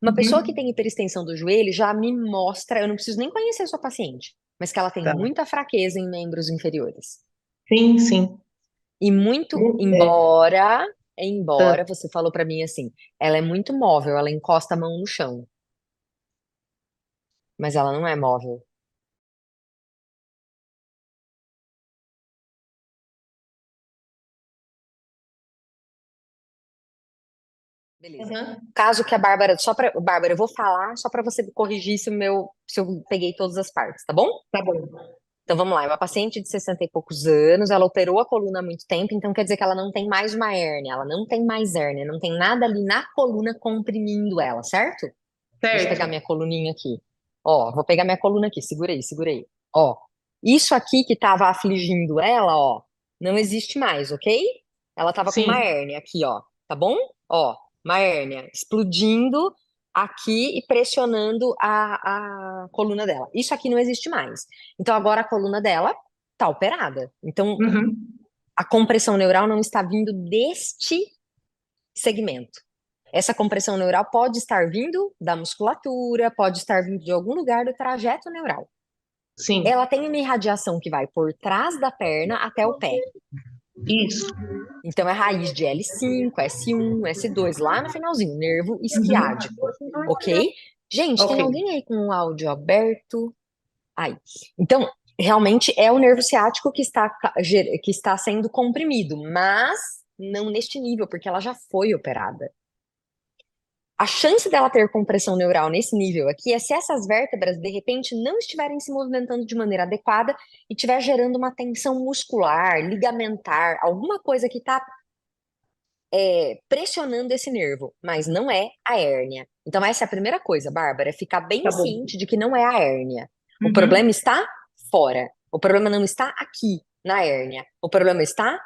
Uma pessoa que Uhum. tem hiperextensão do joelho já me mostra, eu não preciso nem conhecer a sua paciente, mas que ela tem Tá. muita fraqueza em membros inferiores. Sim, sim. E muito, É, embora tá. você falou pra mim assim, ela é muito móvel, ela encosta a mão no chão, mas ela não é móvel. Beleza. Uhum. Caso que a Bárbara, Bárbara, eu vou falar só pra você corrigir se eu peguei todas as partes, tá bom? Tá bom. Então vamos lá, é uma paciente de 60 e poucos anos, ela operou a coluna há muito tempo, então quer dizer que ela não tem mais uma hérnia, ela não tem mais hérnia, não tem nada ali na coluna comprimindo ela, certo? Deixa eu pegar Certo. minha coluninha aqui. Ó, vou pegar minha coluna aqui, segura aí, segura aí. Ó, isso aqui que tava afligindo ela, ó, não existe mais, ok? Ela tava com uma Sim. hérnia aqui, ó, tá bom? Ó, uma hérnia explodindo aqui e pressionando a coluna dela. Isso aqui não existe mais. Então agora a coluna dela tá operada. Então Uhum. a compressão neural não está vindo deste segmento. Essa compressão neural pode estar vindo da musculatura, pode estar vindo de algum lugar do trajeto neural. Sim. Ela tem uma irradiação que vai por trás da perna até o pé. Isso. Então é raiz de L5, S1, S2, lá no finalzinho, nervo Uhum. isquiádico, ok? Gente, Ok. tem alguém aí com o áudio aberto? Aí. Então, realmente é o nervo ciático que está sendo comprimido, mas não neste nível, porque ela já foi operada. A chance dela ter compressão neural nesse nível aqui é se essas vértebras, de repente, não estiverem se movimentando de maneira adequada e estiver gerando uma tensão muscular, ligamentar, alguma coisa que está pressionando esse nervo, mas não é a hérnia. Então, essa é a primeira coisa, Bárbara, é ficar bem Tá bom. ciente de que não é a hérnia. O problema Uhum. está fora. O problema não está aqui, na hérnia. O problema está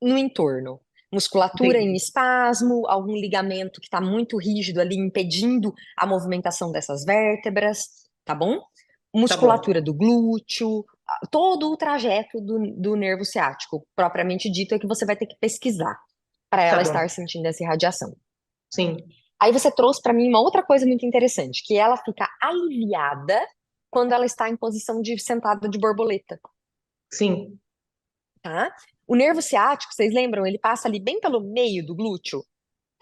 no entorno. Musculatura em Entendi. espasmo, algum ligamento que está muito rígido ali, impedindo a movimentação dessas vértebras, tá bom? Tá bom. Musculatura do glúteo, todo o trajeto do nervo ciático, propriamente dito, é que você vai ter que pesquisar para Tá ela bom. estar sentindo essa irradiação. Sim. Aí você trouxe para mim uma outra coisa muito interessante, que ela fica aliviada quando ela está em posição de sentada de borboleta, Sim. tá? O nervo ciático, vocês lembram? Ele passa ali bem pelo meio do glúteo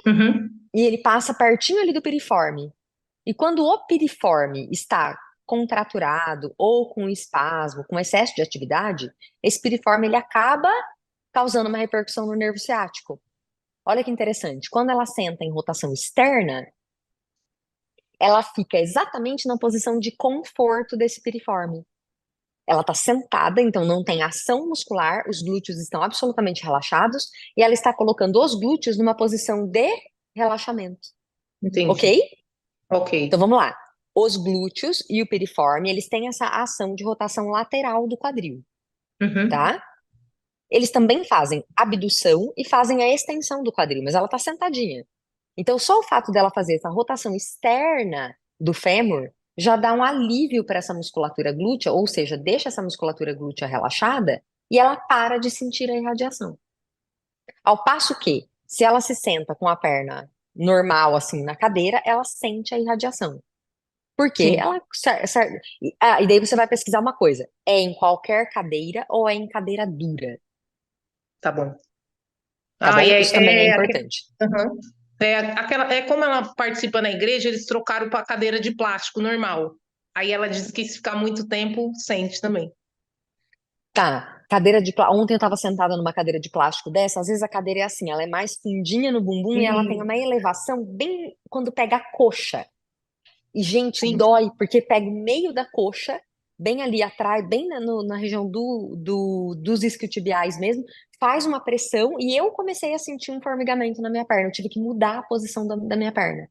Uhum. e ele passa pertinho ali do piriforme. E quando o piriforme está contraturado ou com espasmo, com excesso de atividade, esse piriforme ele acaba causando uma repercussão no nervo ciático. Olha que interessante. Quando ela senta em rotação externa, ela fica exatamente na posição de conforto desse piriforme. Ela está sentada, então não tem ação muscular, os glúteos estão absolutamente relaxados e ela está colocando os glúteos numa posição de relaxamento, Entendi. ok? Ok. Então vamos lá. Os glúteos e o piriforme, eles têm essa ação de rotação lateral do quadril, Uhum. tá? Eles também fazem abdução e fazem a extensão do quadril, mas ela está sentadinha. Então, só o fato dela fazer essa rotação externa do fêmur já dá um alívio para essa musculatura glútea, ou seja, deixa essa musculatura glútea relaxada e ela para de sentir a irradiação. Ao passo que, se ela se senta com a perna normal, assim, na cadeira, ela sente a irradiação. Porque Sim. ela. E daí você vai pesquisar uma coisa: é em qualquer cadeira ou é em cadeira dura? Tá bom. Tá Ah, e bom? Isso também é aque- importante. uhum. É como ela participa na igreja, eles trocaram para cadeira de plástico normal. Aí ela disse que se ficar muito tempo, sente também. Tá, ontem eu tava sentada numa cadeira de plástico dessa, às vezes a cadeira é assim, ela é mais fundinha no bumbum e ela tem uma Sim, elevação bem quando pega a coxa. E, gente, sim, dói, porque pega o meio da coxa, bem ali atrás, bem na região dos isquiotibiais mesmo, faz uma pressão e eu comecei a sentir um formigamento na minha perna. Eu tive que mudar a posição da minha perna.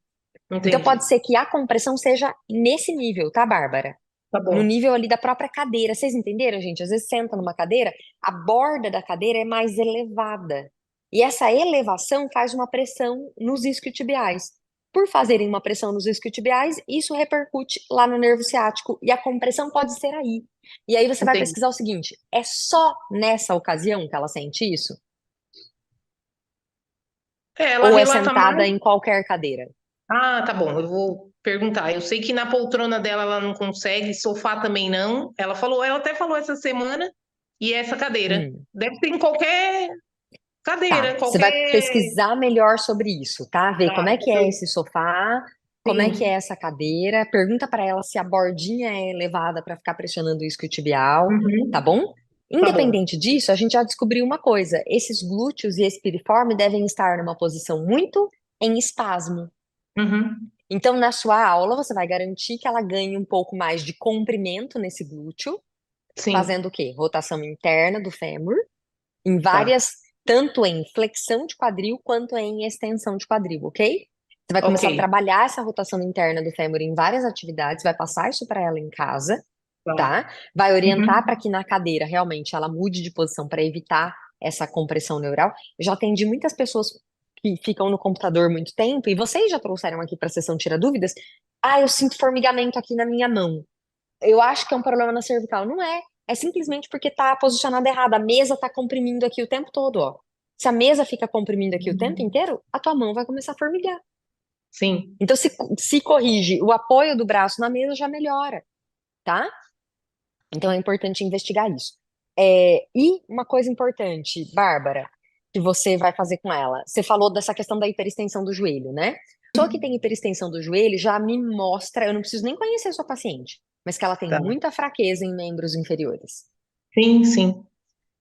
Então pode entendi. ser que a compressão seja nesse nível, tá, Bárbara? Tá No bom. nível ali da própria cadeira. Vocês entenderam, gente? Às vezes senta numa cadeira, a borda da cadeira é mais elevada. E essa elevação faz uma pressão nos isquiotibiais. Por fazerem uma pressão nos isquiotibiais, isso repercute lá no nervo ciático. E a compressão pode ser aí. E aí você vai Entendi. pesquisar o seguinte: é só nessa ocasião que ela sente isso? É, ela Ou é relata sentada mais. em qualquer cadeira? Ah, tá bom, eu vou perguntar. Eu sei que na poltrona dela ela não consegue, sofá também não. Ela até falou essa semana, e essa cadeira. Hum. Deve ter em qualquer Tá, cadeira, você vai qualquer. pesquisar melhor sobre isso, tá? Ver como Tá, é que é esse sofá, como é que é sim, essa cadeira. Pergunta para ela se a bordinha é elevada para ficar pressionando o isquiotibial, tá uhum, bom? tá bom. Independente disso, a gente já descobriu uma coisa: esses glúteos e esse piriforme devem estar numa posição muito em espasmo. Uhum, Então, na sua aula, você vai garantir que ela ganhe um pouco mais de comprimento nesse glúteo, sim, fazendo o quê? Rotação interna do fêmur em tá. várias, tanto em flexão de quadril quanto em extensão de quadril, ok? Você vai Ok, começar a trabalhar essa rotação interna do fêmur em várias atividades, vai passar isso para ela em casa, tá. tá? Vai orientar para Uhum, que na cadeira realmente ela mude de posição para evitar essa compressão neural. Eu já atendi muitas pessoas que ficam no computador muito tempo, e vocês já trouxeram aqui para a sessão Tira Dúvidas. Ah, eu sinto formigamento aqui na minha mão. Eu acho que é um problema na cervical. Não é. É simplesmente porque tá posicionada errada. A mesa tá comprimindo aqui o tempo todo, ó. Se a mesa fica comprimindo aqui o tempo inteiro, a tua mão vai começar a formigar. sim, Então, se corrige o apoio do braço na mesa, já melhora, tá? Então, é importante investigar isso. E uma coisa importante, Bárbara, que você vai fazer com ela. Você falou dessa questão da hiperextensão do joelho, né? A pessoa que tem hiperextensão do joelho já me mostra, eu não preciso nem conhecer a sua paciente, mas que ela tem tá. muita fraqueza em membros inferiores. Sim, sim.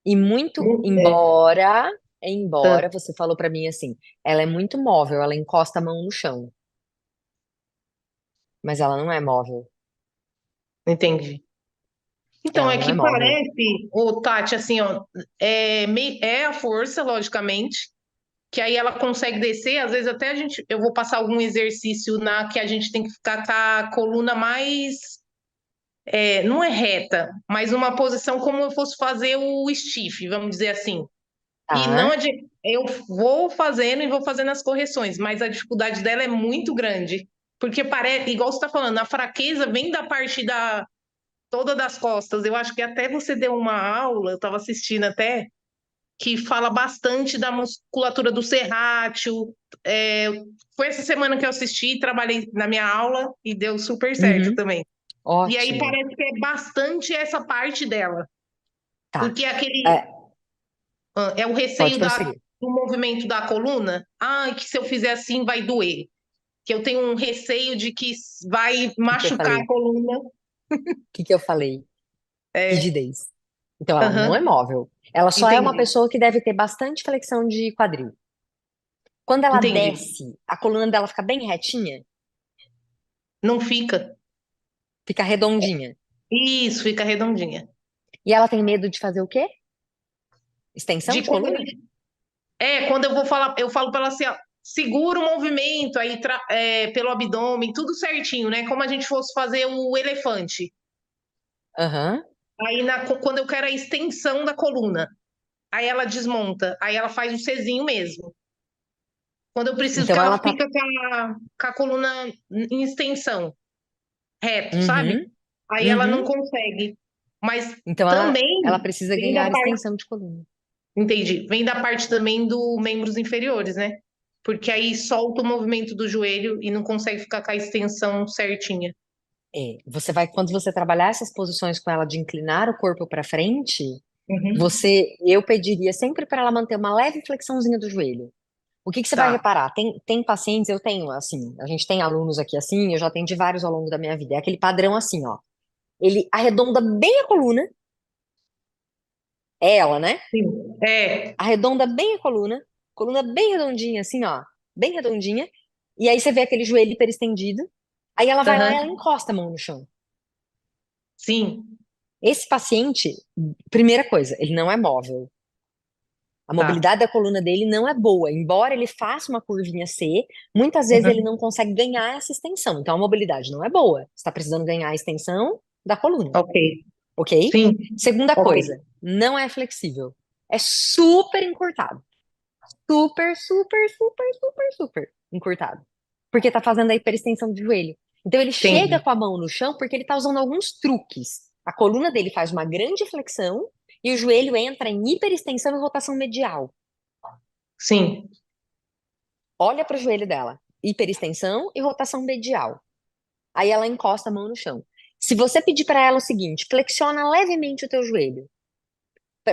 E muito, É, embora tá, você falou pra mim assim, ela é muito móvel, ela encosta a mão no chão, mas ela não é móvel. entendi. Então, Ela é não é que móvel. parece, ô Tati, assim, ó, é a força, logicamente, que aí ela consegue descer, às vezes até eu vou passar algum exercício na que a gente tem que ficar com a coluna mais, não é reta, mas uma posição como eu fosse fazer o stiff, vamos dizer assim. E não Tá? eu vou fazendo e vou fazendo as correções, mas a dificuldade dela é muito grande, porque parece, igual você está falando, a fraqueza vem da parte da toda das costas. Eu acho que até você deu uma aula, eu estava assistindo até, que fala bastante da musculatura do serrátil. É, foi essa semana que eu assisti, trabalhei na minha aula e deu super certo Uhum. também. E aí Ótimo. parece que é bastante essa parte dela, Tá. porque É, é o pode receio prosseguir. do movimento da coluna. Ah, que se eu fizer assim vai doer. Que eu tenho um receio de que vai O que que eu machucar a falei? coluna. O que que eu falei? É, Rigidez. Então, ela não é aham, móvel. Ela só é uma entendi, pessoa que deve ter bastante flexão de quadril. Quando ela entendi. desce, a coluna dela fica bem retinha, Não fica. fica redondinha. Isso, fica redondinha. E ela tem medo de fazer o quê? Extensão De de quando a coluna? gente quando eu vou falar, eu falo para ela assim, ó, segura o movimento aí pelo abdômen, tudo certinho, né? Como a gente fosse fazer o elefante. Aham. Aí quando eu quero a extensão da coluna, aí ela desmonta, aí ela faz o Czinho mesmo. Quando eu preciso que Então ela ela tá. fica com a coluna em extensão, reto, sabe? Uhum, Aí ela não uhum. consegue. Mas Então ela também precisa vem da ganhar parte, extensão de coluna. entendi, vem da parte também do membros inferiores, né? Porque aí solta o movimento do joelho e não consegue ficar com a extensão certinha. Você vai, quando você trabalhar essas posições com ela de inclinar o corpo para frente, Uhum. eu pediria sempre para ela manter uma leve flexãozinha do joelho. O que que você vai Tá. reparar? Tem pacientes, eu tenho assim, a gente tem alunos aqui assim, eu já atendi vários ao longo da minha vida. É aquele padrão assim, ó. Ele arredonda bem a coluna, é ela, né? Sim. É. Arredonda bem a coluna bem redondinha, assim, ó, bem redondinha. E aí você vê aquele joelho hiperestendido. Aí ela vai lá e ela Aham. encosta a mão no chão. Sim. Esse paciente, primeira coisa, ele não é móvel. A Tá. mobilidade da coluna dele não é boa. Embora ele faça uma curvinha C, muitas vezes ele Aham. não consegue ganhar essa extensão. Então a mobilidade não é boa. Você está precisando ganhar a extensão da coluna, Ok. ok? Sim. Segunda Ok. coisa, não é flexível. É super encurtado. Super, super, super, super, super encurtado. Porque tá fazendo a hiperextensão do joelho. Então ele chega Entendi. com a mão no chão porque ele tá usando alguns truques. A coluna dele faz uma grande flexão e o joelho entra em hiperextensão e rotação medial. Sim. Olha para o joelho dela. hiperextensão e rotação medial. Aí ela encosta a mão no chão. Se você pedir para ela o seguinte, flexiona levemente o teu joelho.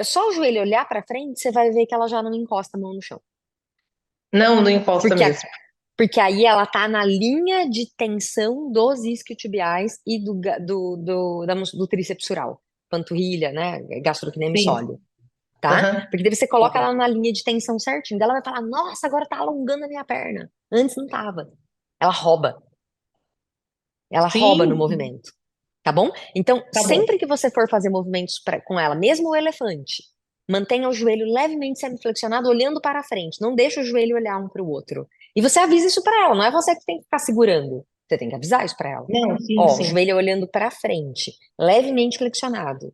Só o joelho olhar para frente, você vai ver que ela já não encosta a mão no chão. Não, não encosta Porque, mesmo. porque aí ela tá na linha de tensão dos isquiotibiais e do tríceps sural, panturrilha, né, gastrocnêmio Sim. sólido, tá? Aham. Porque daí você coloca ela na linha de tensão certinho, daí ela vai falar, nossa, agora tá alongando a minha perna. Antes não tava. Ela rouba. Ela rouba no Sim, movimento. Tá bom? Então, tá bom. sempre que você for fazer movimentos com ela, mesmo o elefante, mantenha o joelho levemente semiflexionado, olhando para a frente. Não deixa o joelho olhar um para o outro. E você avisa isso para ela, não é você que tem que ficar segurando. Você tem que avisar isso para ela. Não, sim, Ó, o sim. joelho olhando para frente, levemente flexionado.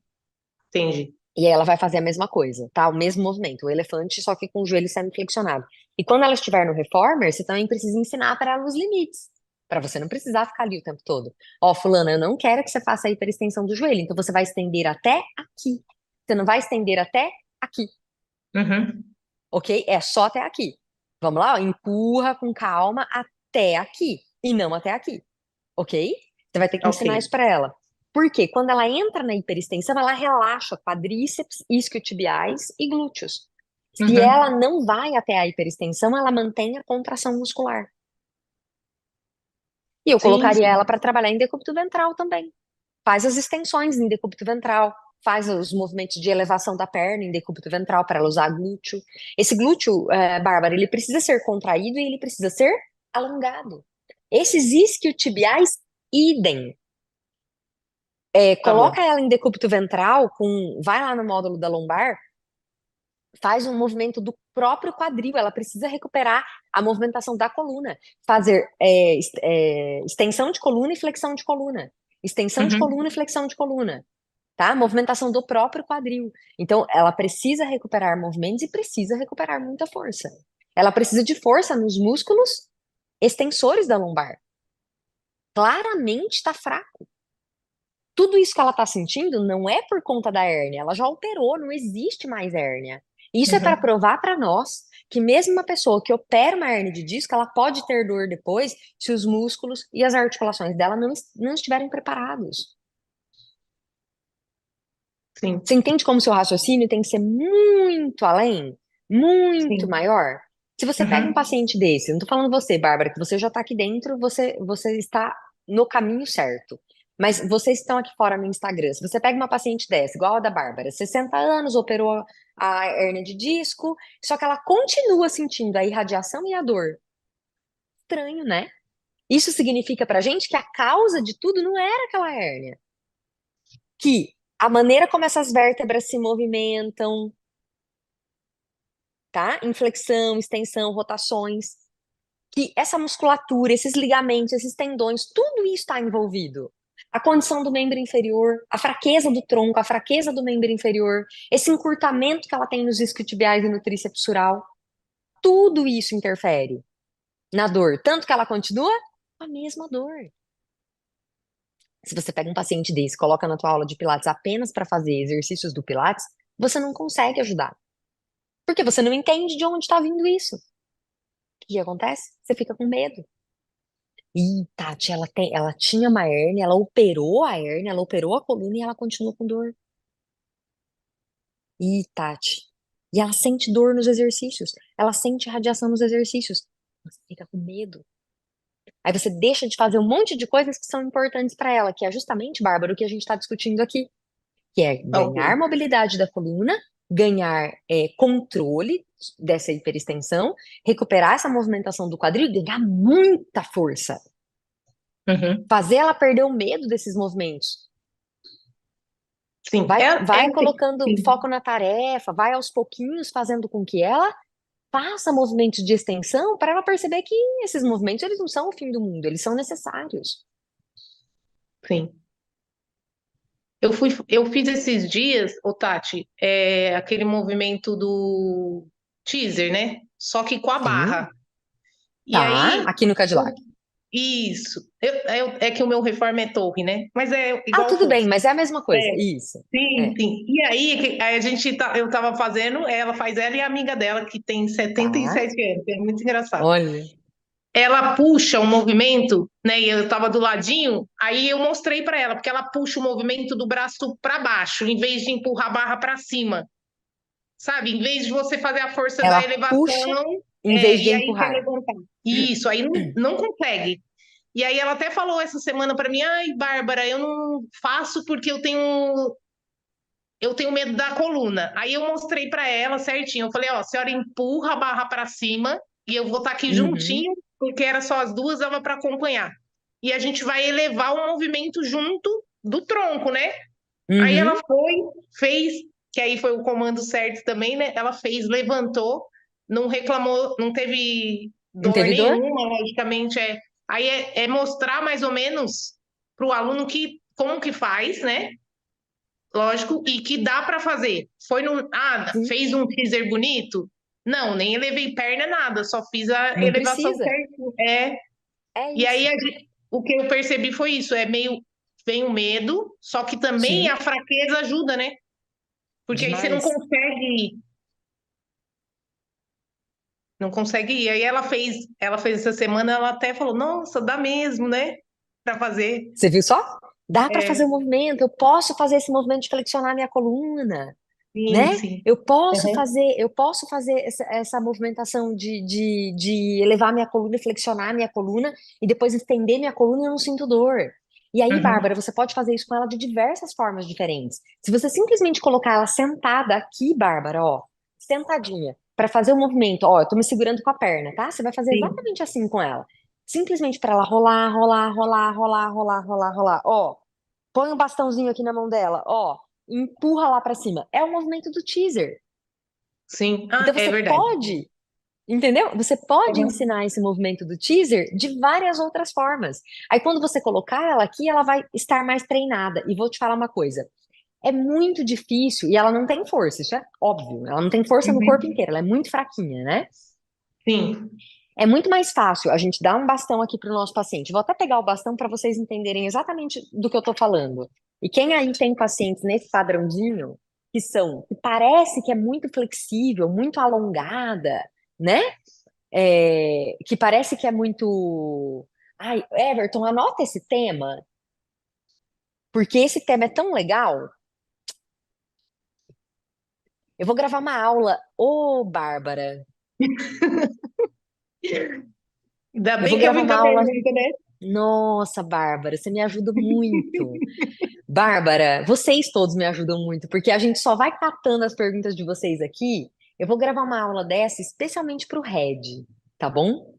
Entendi. E aí ela vai fazer a mesma coisa, tá? O mesmo movimento, o elefante, só que com o joelho semiflexionado. E quando ela estiver no reformer, você também precisa ensinar para ela os limites, para você não precisar ficar ali o tempo todo. Ó, fulana, eu não quero que você faça a hiperextensão do joelho, então você vai estender até aqui. Você não vai estender até aqui, Uhum. ok? É só até aqui. Vamos lá, ó, empurra com calma até aqui e não até aqui, ok? Você vai ter que Ok. ensinar isso para ela. Porque quando ela entra na hiperextensão, ela relaxa quadríceps, isquiotibiais e glúteos. Se ela Uhum. não vai até a hiperextensão, ela mantém a contração muscular. E eu Sim, colocaria sim. ela para trabalhar em decúbito ventral também. Faz as extensões em decúbito ventral, faz os movimentos de elevação da perna em decúbito ventral para ela usar glúteo. Esse glúteo, Bárbara, ele precisa ser contraído e ele precisa ser alongado. Esses isquiotibiais, idem. Tá bom. Coloca ela em decúbito ventral, vai lá no módulo da lombar, faz um movimento do próprio quadril, ela precisa recuperar a movimentação da coluna, fazer extensão de coluna e flexão de coluna, extensão de Uhum. coluna e flexão de coluna, tá? Movimentação do próprio quadril. Então, ela precisa recuperar movimentos e precisa recuperar muita força. Ela precisa de força nos músculos extensores da lombar. Claramente está fraco. Tudo isso que ela está sentindo não é por conta da hérnia, ela já operou, não existe mais hérnia. Isso é para Uhum. provar para nós que mesmo uma pessoa que opera uma hérnia de disco, ela pode ter dor depois se os músculos e as articulações dela não estiverem preparados. Sim, Você entende como seu raciocínio tem que ser muito além, muito sim. maior? Se você pega um Uhum. paciente desse, eu não tô falando você, Bárbara, que você já está aqui dentro, você está no caminho certo. Mas vocês estão aqui fora no Instagram. Se você pega uma paciente dessa, igual a da Bárbara, 60 anos, operou a hérnia de disco, só que ela continua sentindo a irradiação e a dor. Estranho, né? Isso significa pra gente que a causa de tudo não era aquela hérnia. Que a maneira como essas vértebras se movimentam, tá? Inflexão, extensão, rotações, que essa musculatura, esses ligamentos, esses tendões, tudo isso está envolvido. A condição do membro inferior, a fraqueza do tronco, a fraqueza do membro inferior, esse encurtamento que ela tem nos isquiotibiais e no tríceps sural, tudo isso interfere na dor, tanto que ela continua com a mesma dor. Se você pega um paciente desse, coloca na tua aula de Pilates apenas para fazer exercícios do Pilates, você não consegue ajudar, porque você não entende de onde está vindo isso. O que acontece? Você fica com medo. Ih, Tati, ela tinha uma hérnia, ela operou a hérnia, ela operou a coluna e ela continua com dor. Ih, Tati. E ela sente dor nos exercícios, ela sente radiação nos exercícios. Você fica com medo. Aí você deixa de fazer um monte de coisas que são importantes para ela, que é justamente, Bárbara, o que a gente está discutindo aqui, que é Ok. ganhar mobilidade da coluna, ganhar controle dessa hiperextensão, recuperar essa movimentação do quadril e ganhar muita força. Uhum. Fazer ela perder o medo desses movimentos. Sim. Vai colocando Sim. foco na tarefa, vai aos pouquinhos fazendo com que ela faça movimentos de extensão para ela perceber que esses movimentos eles não são o fim do mundo, eles são necessários. Sim. Eu fiz esses dias, ô Tati, aquele movimento do teaser, né? Só que com a Sim, barra. E tá, aí, aqui no Cadillac. isso. É que o meu reforma é torre, né? Mas é Ah, igual tudo bem, fosse. mas é a mesma É, coisa. Isso. sim, É. sim. E aí, a gente eu tava fazendo, ela faz ela e a amiga dela, que tem setenta e Tá. sete anos, é muito engraçado. Olha. ela puxa o movimento, né? E eu tava do ladinho, aí eu mostrei pra ela, porque ela puxa o movimento do braço pra baixo, em vez de empurrar a barra pra cima, sabe? Em vez de você fazer a força da Ela puxa elevação, em vez de e aí quer empurrar. levantar. Isso, aí não consegue. E aí ela até falou essa semana pra mim, ai, Bárbara, eu não faço porque eu tenho medo da coluna. Aí eu mostrei pra ela certinho. Eu falei, ó, a senhora empurra a barra pra cima e eu vou estar aqui Uhum, juntinho, porque era só as duas, dava pra acompanhar. E a gente vai elevar o movimento junto do tronco, né? Aí ela uhum. foi, fez, que aí foi o comando certo também, né? Ela fez, levantou, não reclamou, não teve Não dor teve dor? nenhuma, logicamente Aí é mostrar mais ou menos para o aluno que como que faz, né? Lógico, e que dá para fazer. Sim, Fez um teaser bonito? Não, nem elevei perna, nada, só fiz a não elevação precisa. certinha. É E aí isso. o que eu percebi foi isso, vem o medo, só que também Sim, a fraqueza ajuda, né? Porque aí você demais. não consegue ir. Aí ela fez essa semana, ela até falou, nossa, dá mesmo, né? Para fazer. Você viu só? Dá para fazer É, o movimento, eu posso fazer esse movimento de flexionar minha coluna, sim, né? sim. Uhum, Eu posso fazer essa movimentação de elevar minha coluna e flexionar minha coluna e depois estender minha coluna e eu não sinto dor. E aí, uhum, Bárbara, você pode fazer isso com ela de diversas formas diferentes. Se você simplesmente colocar ela sentada aqui, Bárbara, ó, sentadinha, para fazer o movimento, ó, eu tô me segurando com a perna, tá? Você vai fazer sim, exatamente assim com ela. Simplesmente para ela rolar, rolar, rolar, rolar, rolar, rolar, rolar, ó. Põe um bastãozinho aqui na mão dela, ó, e empurra lá pra cima. É o movimento do teaser. sim. Então É você verdade. pode, entendeu? Você pode Uhum, ensinar esse movimento do teaser de várias outras formas. Aí quando você colocar ela aqui, ela vai estar mais treinada. E vou te falar uma coisa. É muito difícil e ela não tem força, isso é óbvio. Ela não tem força no corpo uhum, inteiro, ela é muito fraquinha, né? sim. É muito mais fácil a gente dar um bastão aqui para o nosso paciente. Vou até pegar o bastão para vocês entenderem exatamente do que eu estou falando. E quem aí tem pacientes nesse padrãozinho, que parece que é muito flexível, muito alongada, né? Que parece que é muito. Ai, Everton, anota esse tema, porque esse tema é tão legal. Eu vou gravar uma aula. Ô, Bárbara, Ainda eu vou bem que é gravar uma muita aula. pergunta, né? Nossa, Bárbara, você me ajuda muito. Bárbara, vocês todos me ajudam muito, porque a gente só vai catando as perguntas de vocês aqui. Eu vou gravar uma aula dessa especialmente para o Red, tá bom?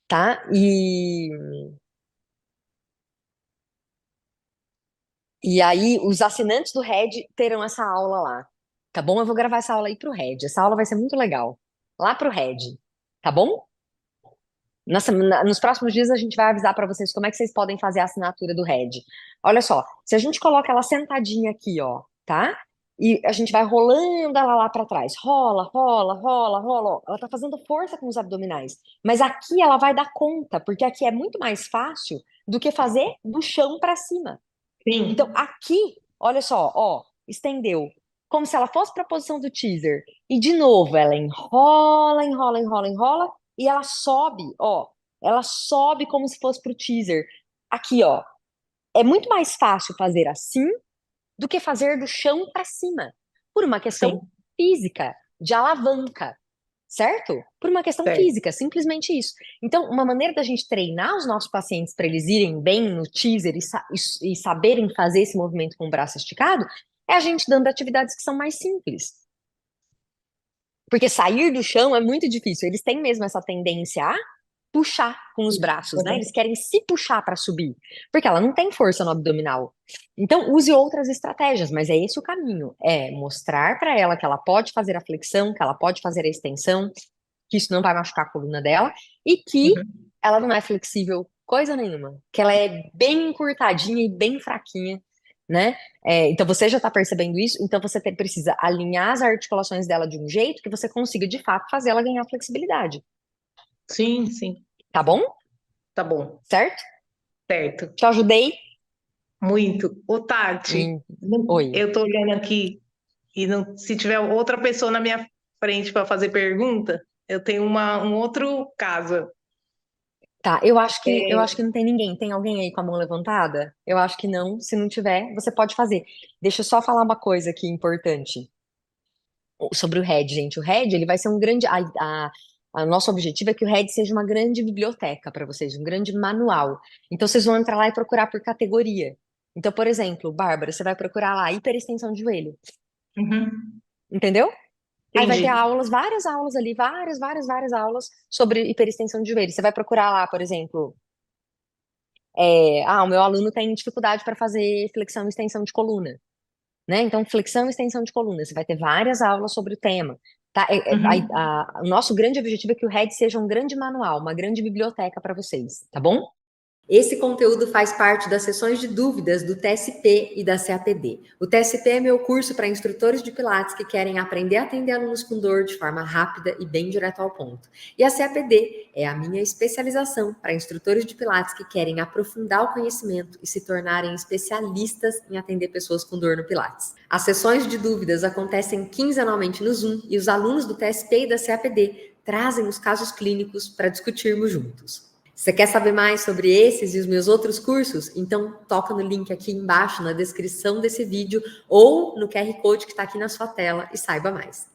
Tá? E aí, os assinantes do Red terão essa aula lá, tá bom? Eu vou gravar essa aula aí pro Red. Essa aula vai ser muito legal. Lá pro Red, tá bom? Nos próximos dias a gente vai avisar para vocês como é que vocês podem fazer a assinatura do Red. Olha só, se a gente coloca ela sentadinha aqui, ó, tá? E a gente vai rolando ela lá para trás. Rola, rola, rola, rola. Ó. Ela tá fazendo força com os abdominais. Mas aqui ela vai dar conta, porque aqui é muito mais fácil do que fazer do chão para cima. Então, Sim, aqui, olha só, ó, estendeu. Como se ela fosse para a posição do teaser. E de novo, ela enrola, enrola, enrola, enrola, e ela sobe, ó. Ela sobe como se fosse para o teaser. Aqui, ó. É muito mais fácil fazer assim do que fazer do chão para cima, por uma questão sim, física, de alavanca, certo? Por uma questão certo. física, simplesmente isso. Então, uma maneira da gente treinar os nossos pacientes para eles irem bem no teaser e saberem fazer esse movimento com o braço esticado é a gente dando atividades que são mais simples. Porque sair do chão é muito difícil. Eles têm mesmo essa tendência a puxar com os braços, né? Eles Uhum. querem se puxar para subir, porque ela não tem força no abdominal. Então, use outras estratégias, mas é esse o caminho, é mostrar para ela que ela pode fazer a flexão, que ela pode fazer a extensão, que isso não vai machucar a coluna dela e que Uhum. ela não é flexível coisa nenhuma, que ela é bem encurtadinha e bem fraquinha, né? Então você já está percebendo isso, então você precisa alinhar as articulações dela de um jeito que você consiga de fato fazer ela ganhar flexibilidade, Sim, sim. tá bom? Tá bom, Certo? certo. Te ajudei? Muito. Ô, Tati, Hum, oi. eu tô olhando aqui e não, se tiver outra pessoa na minha frente para fazer pergunta, Eu tenho um outro caso. Tá, eu acho É, que não tem ninguém. Tem alguém aí com a mão levantada? Eu acho que não. Se não tiver, você pode fazer. Deixa eu só falar uma coisa aqui importante sobre o RED, gente. O RED, ele vai ser um grande. O nosso objetivo é que o RED seja uma grande biblioteca para vocês, um grande manual. Então, vocês vão entrar lá e procurar por categoria. Então, por exemplo, Bárbara, você vai procurar lá hiperextensão de joelho, uhum, entendeu? Aí vai ter entendi. aulas, várias aulas ali, várias aulas sobre hiperextensão de joelho. Você vai procurar lá, por exemplo, o meu aluno tem dificuldade para fazer flexão e extensão de coluna, né? Então, flexão e extensão de coluna, você vai ter várias aulas sobre o tema. Tá? Uhum. O nosso grande objetivo é que o RED seja um grande manual, uma grande biblioteca para vocês, tá bom? Esse conteúdo faz parte das sessões de dúvidas do TSP e da CAPD. O TSP é meu curso para instrutores de Pilates que querem aprender a atender alunos com dor de forma rápida e bem direto ao ponto. E a CAPD é a minha especialização para instrutores de Pilates que querem aprofundar o conhecimento e se tornarem especialistas em atender pessoas com dor no Pilates. As sessões de dúvidas acontecem quinzenalmente no Zoom e os alunos do TSP e da CAPD trazem os casos clínicos para discutirmos juntos. Você quer saber mais sobre esses e os meus outros cursos? Então toca no link aqui embaixo na descrição desse vídeo ou no QR Code que está aqui na sua tela e saiba mais.